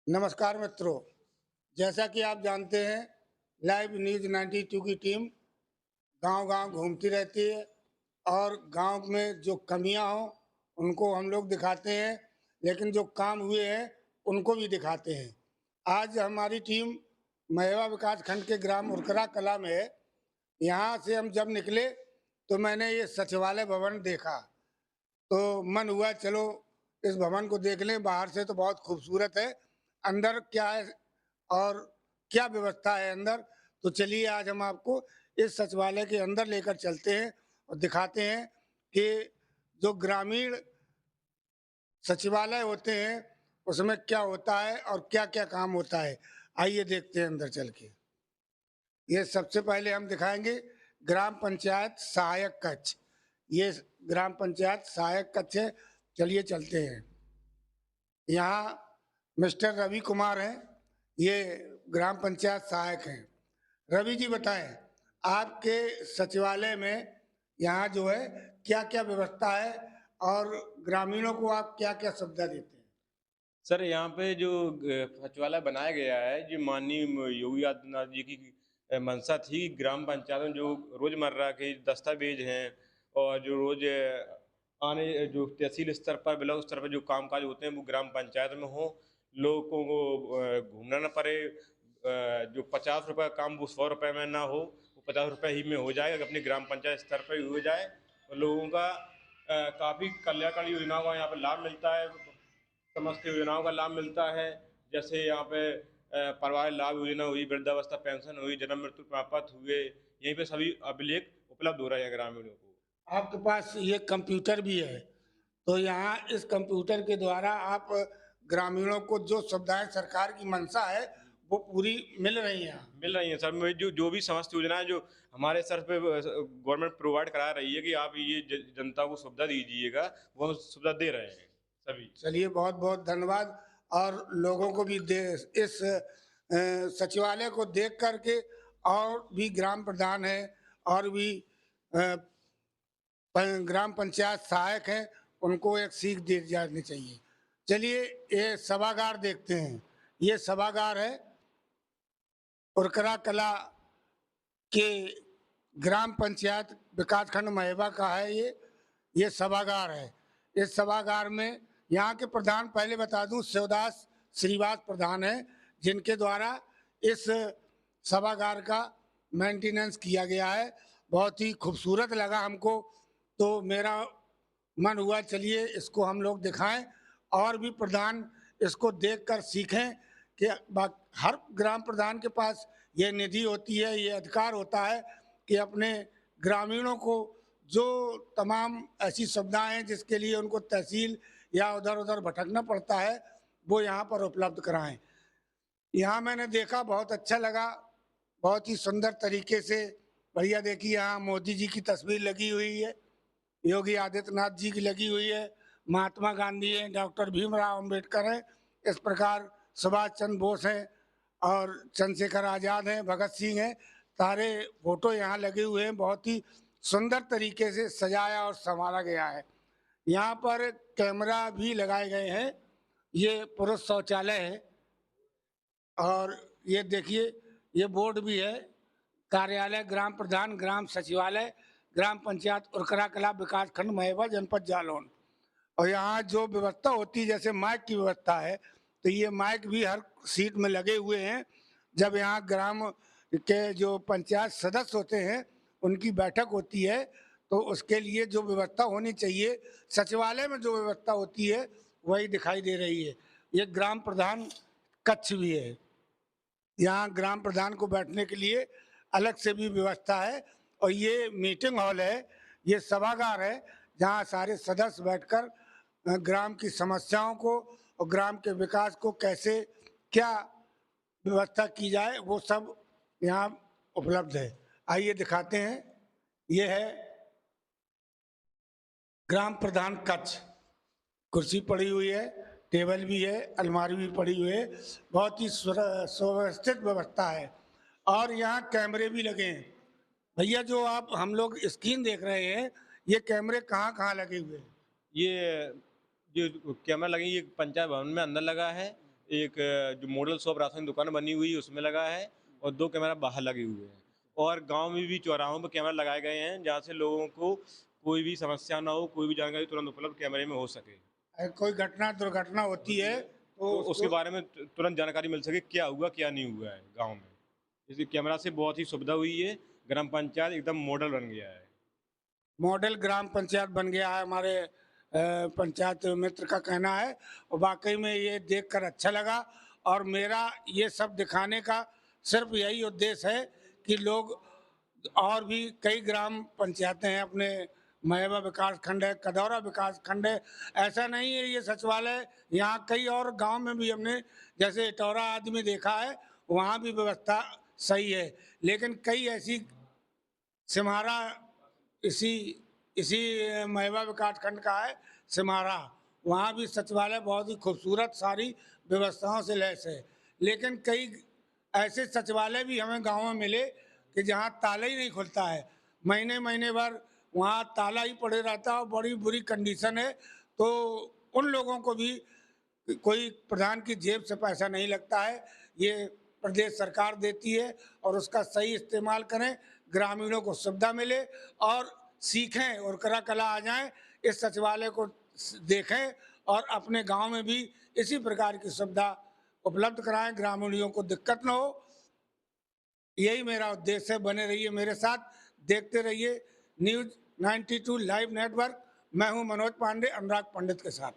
नमस्कार मित्रों, जैसा कि आप जानते हैं, लाइव न्यूज़ 92 की टीम गांव-गांव घूमती रहती है और गांव में जो कमियां हों उनको हम लोग दिखाते हैं, लेकिन जो काम हुए हैं उनको भी दिखाते हैं। आज हमारी टीम महेवा विकास खंड के ग्राम उरकरा कला में है। यहाँ से हम जब निकले तो मैंने ये सचिवालय भवन देखा, तो मन हुआ चलो इस भवन को देख लें। बाहर से तो बहुत खूबसूरत है, अंदर क्या है और क्या व्यवस्था है अंदर, तो चलिए आज हम आपको इस सचिवालय के अंदर लेकर चलते हैं और दिखाते हैं कि जो ग्रामीण सचिवालय होते हैं उसमें क्या होता है और क्या क्या काम होता है। आइए देखते हैं अंदर चल के। ये सबसे पहले हम दिखाएंगे ग्राम पंचायत सहायक कक्ष। ये ग्राम पंचायत सहायक कक्ष है, चलिए चलते हैं। यहाँ मिस्टर रवि कुमार हैं, ये ग्राम पंचायत सहायक हैं। रवि जी बताएं, आपके सचिवालय में यहाँ जो है क्या क्या व्यवस्था है और ग्रामीणों को आप क्या क्या सुविधा देते हैं। सर यहाँ पे जो सचिवालय बनाया गया है, जो माननीय योगी आदित्यनाथ जी की मंशा थी। ग्राम पंचायत में जो रोजमर्रा के दस्तावेज हैं और जो रोज आने जो तहसील स्तर पर ब्लॉक स्तर पर जो कामकाज होते हैं वो ग्राम पंचायत में हो, लोगों को घूमना न पड़े। जो 50 रुपये का काम वो 100 रुपये में ना हो, वो 50 रुपये ही में हो जाए, अपनी ग्राम पंचायत स्तर पर ही हो जाए और लोगों का काफ़ी कल्याणकारी योजनाओं का यहाँ पर लाभ मिलता है। समस्त योजनाओं का लाभ मिलता है, जैसे यहाँ पे परिवार लाभ योजना हुई, वृद्धावस्था पेंशन हुई, जन्म मृत्यु प्रमाण पत्र हुए, यहीं पे सभी अभिलेख उपलब्ध हो रहे हैं ग्रामीणों को। आपके पास ये कंप्यूटर भी है, तो यहाँ इस कंप्यूटर के द्वारा आप ग्रामीणों को जो सुविधाएं सरकार की मंशा है वो पूरी मिल रही हैं। मिल रही हैं सर, में जो जो भी समस्त योजनाएं जो हमारे सर पे गवर्नमेंट प्रोवाइड करा रही है कि आप ये जनता को सुविधा दीजिएगा, वो हम सुविधा दे रहे हैं सभी। चलिए बहुत बहुत धन्यवाद। और लोगों को भी इस सचिवालय को देख करके और भी ग्राम प्रधान है और भी अ, ग्राम पंचायत सहायक हैं, उनको एक सीख दी जानी चाहिए। चलिए ये सभागार देखते हैं। ये सभागार है उरकरा कला के ग्राम पंचायत विकासखंड महेबा का है। ये सभागार है। इस सभागार में यहाँ के प्रधान पहले बता दूं शिवदास श्रीवास प्रधान है, जिनके द्वारा इस सभागार का मेंटेनेंस किया गया है। बहुत ही खूबसूरत लगा हमको, तो मेरा मन हुआ चलिए इसको हम लोग दिखाएं और भी प्रधान इसको देखकर सीखें कि हर ग्राम प्रधान के पास ये निधि होती है, ये अधिकार होता है कि अपने ग्रामीणों को जो तमाम ऐसी सुविधाएं हैं जिसके लिए उनको तहसील या उधर उधर भटकना पड़ता है वो यहाँ पर उपलब्ध कराएं। यहाँ मैंने देखा, बहुत अच्छा लगा, बहुत ही सुंदर तरीके से। भैया देखिए यहाँ मोदी जी की तस्वीर लगी हुई है, योगी आदित्यनाथ जी की लगी हुई है, महात्मा गांधी है, डॉक्टर भीमराव अंबेडकर है, इस प्रकार सुभाष चंद्र बोस हैं और चंद्रशेखर आज़ाद हैं, भगत सिंह हैं। सारे फोटो यहाँ लगे हुए हैं। बहुत ही सुंदर तरीके से सजाया और संवारा गया है। यहाँ पर कैमरा भी लगाए गए हैं। ये पुरुष शौचालय है और ये देखिए ये बोर्ड भी है, कार्यालय ग्राम प्रधान ग्राम सचिवालय ग्राम पंचायत उरकरा कला विकास खंड महेबा जनपद जालौन। और यहाँ जो व्यवस्था होती है, जैसे माइक की व्यवस्था है, तो ये माइक भी हर सीट में लगे हुए हैं। जब यहाँ ग्राम के जो पंचायत सदस्य होते हैं उनकी बैठक होती है तो उसके लिए जो व्यवस्था होनी चाहिए सचिवालय में जो व्यवस्था होती है वही दिखाई दे रही है। ये ग्राम प्रधान कक्ष भी है। यहाँ ग्राम प्रधान को बैठने के लिए अलग से भी व्यवस्था है। और ये मीटिंग हॉल है, ये सभागार है जहाँ सारे सदस्य बैठकर ग्राम की समस्याओं को और ग्राम के विकास को कैसे क्या व्यवस्था की जाए वो सब यहाँ उपलब्ध है। आइए दिखाते हैं। ये है ग्राम प्रधान कक्ष। कुर्सी पड़ी हुई है, टेबल भी है, अलमारी भी पड़ी हुई है। बहुत ही सुव्यवस्थित व्यवस्था है और यहाँ कैमरे भी लगे हैं। भैया जो आप हम लोग स्क्रीन देख रहे हैं, ये कैमरे कहाँ कहाँ लगे हुए हैं? ये जो कैमरा लगे ये पंचायत भवन में अंदर लगा है, एक जो मॉडल शॉप राशन दुकान बनी हुई है उसमें लगा है और 2 कैमरा बाहर लगे हुए हैं। और गाँव में भी चौराहों पे कैमरा लगाए गए हैं जहाँ से लोगों को कोई भी समस्या ना हो, कोई भी जानकारी तुरंत उपलब्ध कैमरे में हो सके। कोई घटना दुर्घटना होती है तो तो उसके उसको बारे में तुरंत जानकारी मिल सके क्या हुआ, क्या नहीं हुआ है गाँव में। इसी कैमरा से बहुत ही सुविधा हुई है, ग्राम पंचायत एकदम मॉडल बन गया है। मॉडल ग्राम पंचायत बन गया है हमारे पंचायत मित्र का कहना है। और वाकई में ये देखकर अच्छा लगा। और मेरा ये सब दिखाने का सिर्फ यही उद्देश्य है कि लोग और भी कई ग्राम पंचायतें हैं अपने महेवा विकास खंड है, कदौरा विकास खंड है। ऐसा नहीं है ये सचिवालय, यहाँ कई और गांव में भी हमने जैसे इटौरा आदि में देखा है, वहाँ भी व्यवस्था सही है। लेकिन कई ऐसी सिम्हारा इसी इसी महेवा विकास खंड का है सिम्हारा, वहाँ भी सचिवालय बहुत ही खूबसूरत सारी व्यवस्थाओं से लैस है। लेकिन कई ऐसे सचिवालय भी हमें गाँव में मिले कि जहाँ ताला ही नहीं खुलता है, महीने महीने भर वहाँ ताला ही पड़े रहता है और बड़ी बुरी कंडीशन है। तो उन लोगों को भी कोई प्रधान की जेब से पैसा नहीं लगता है, ये प्रदेश सरकार देती है और उसका सही इस्तेमाल करें, ग्रामीणों को सुविधा मिले और सीखें और कला कला आ जाएं, इस सचिवालय को देखें और अपने गांव में भी इसी प्रकार की सुविधा उपलब्ध कराएं, ग्रामीणों को दिक्कत न हो। यही मेरा उद्देश्य है। बने रहिए मेरे साथ, देखते रहिए न्यूज 92 लाइव नेटवर्क। मैं हूं मनोज पांडे अनुराग पंडित के साथ।